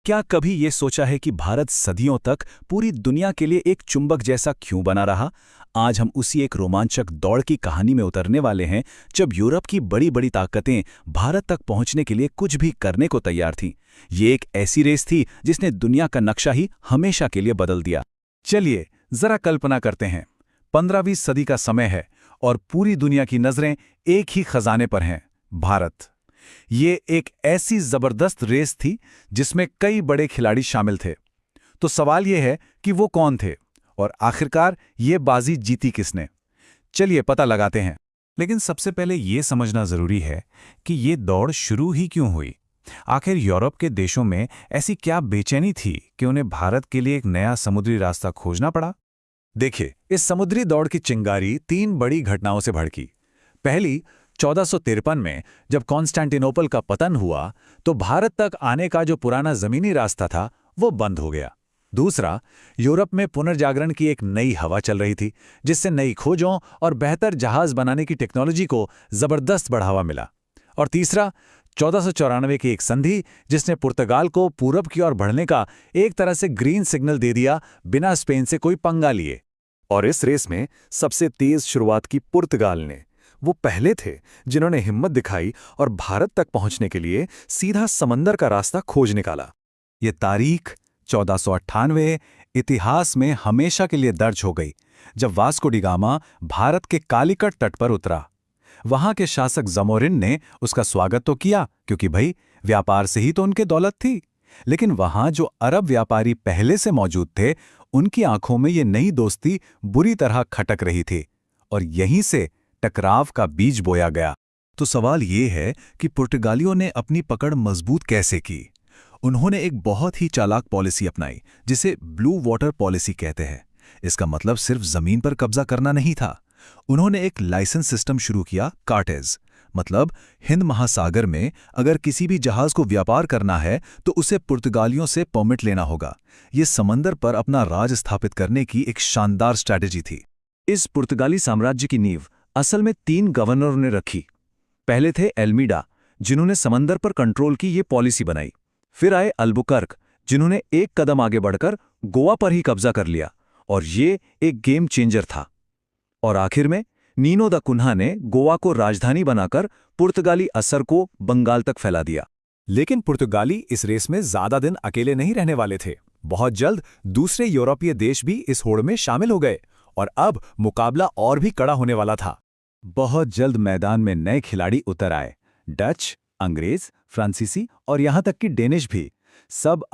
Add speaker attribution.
Speaker 1: क्या कभी ये सोचा है कि भारत सदियों तक पूरी दुनिया के लिए एक चुंबक जैसा क्यों बना रहा? आज हम उसी एक रोमांचक दौड़ की कहानी में उतरने वाले हैं, जब यूरोप की बड़ी बड़ी ताकतें भारत तक पहुंचने के लिए कुछ भी करने को तैयार थीं। ये एक ऐसी रेस थी जिसने दुनिया का नक्शा ही हमेशा के लिए बदल दिया। चलिए जरा कल्पना करते हैं, 15वीं सदी का समय है और पूरी दुनिया की नजरें एक ही खजाने पर हैं, भारत। ये एक ऐसी जबरदस्त रेस थी जिसमें कई बड़े खिलाड़ी शामिल थे। तो सवाल यह है कि वो कौन थे और आखिरकार ये बाजी जीती किसने? चलिए पता लगाते हैं। लेकिन सबसे पहले ये समझना जरूरी है कि ये दौड़ शुरू ही क्यों हुई। आखिर यूरोप के देशों में ऐसी क्या बेचैनी थी कि उन्हें भारत के लिए एक नया समुद्री रास्ता खोजना पड़ा? देखिए, इस समुद्री दौड़ की चिंगारी 3 बड़ी घटनाओं से भड़की। पहली, 1453 में जब कॉन्स्टेंटिनोपल का पतन हुआ तो भारत तक आने का जो पुराना जमीनी रास्ता था वो बंद हो गया। दूसरा, यूरोप में पुनर्जागरण की एक नई हवा चल रही थी, जिससे नई खोजों और बेहतर जहाज बनाने की टेक्नोलॉजी को जबरदस्त बढ़ावा मिला। और तीसरा, 1494 की एक संधि जिसने पुर्तगाल को पूरब की ओर बढ़ने का एक तरह से ग्रीन सिग्नल दे दिया, बिना स्पेन से कोई पंगा लिए। और इस रेस में सबसे तेज शुरुआत की पुर्तगाल ने। वो पहले थे जिन्होंने हिम्मत दिखाई और भारत तक पहुंचने के लिए सीधा समंदर का रास्ता खोज निकाला। ये तारीख 1498 इतिहास में हमेशा के लिए दर्ज हो गई, जब वास्को डी गामा भारत के कालिकट तट पर उतरा। वहां के शासक जमोरिन ने उसका स्वागत तो किया, क्योंकि भाई व्यापार से ही तो उनके दौलत थी। लेकिन वहां जो अरब व्यापारी पहले से मौजूद थे, उनकी आंखों में ये नई दोस्ती बुरी तरह खटक रही थी और यहीं से टकराव का बीज बोया गया। तो सवाल ये है कि पुर्तगालियों ने अपनी पकड़ मजबूत कैसे की? उन्होंने एक बहुत ही चालाक पॉलिसी अपनाई, जिसे ब्लू वाटर पॉलिसी कहते हैं। इसका मतलब सिर्फ जमीन पर कब्जा करना नहीं था। उन्होंने एक लाइसेंस सिस्टम शुरू किया, कार्टेज। मतलब हिंद महासागर में अगर किसी भी जहाज को व्यापार करना है तो उसे पुर्तगालियों से परमिट लेना होगा। ये समंदर पर अपना राज स्थापित करने की एक शानदार स्ट्रैटेजी थी। इस पुर्तगाली साम्राज्य की नींव असल में 3 गवर्नरों ने रखी। पहले थे एल्मीडा, जिन्होंने समंदर पर कंट्रोल की ये पॉलिसी बनाई। फिर आए अल्बुकर्क, जिन्होंने एक कदम आगे बढ़कर गोवा पर ही कब्जा कर लिया, और ये एक गेम चेंजर था। और आखिर में नीनो दा कुन्हा ने गोवा को राजधानी बनाकर पुर्तगाली असर को बंगाल तक फैला दिया। लेकिन पुर्तगाली इस रेस में ज्यादा दिन अकेले नहीं रहने वाले थे। बहुत जल्द दूसरे यूरोपीय देश भी इस होड़ में शामिल हो गए और अब मुकाबला और भी कड़ा होने वाला था। बहुत जल्द मैदान में नए खिलाड़ी उतर आए। डच, अंग्रेज, फ्रांसीसी और यहां तक कि डेनिश भी। सब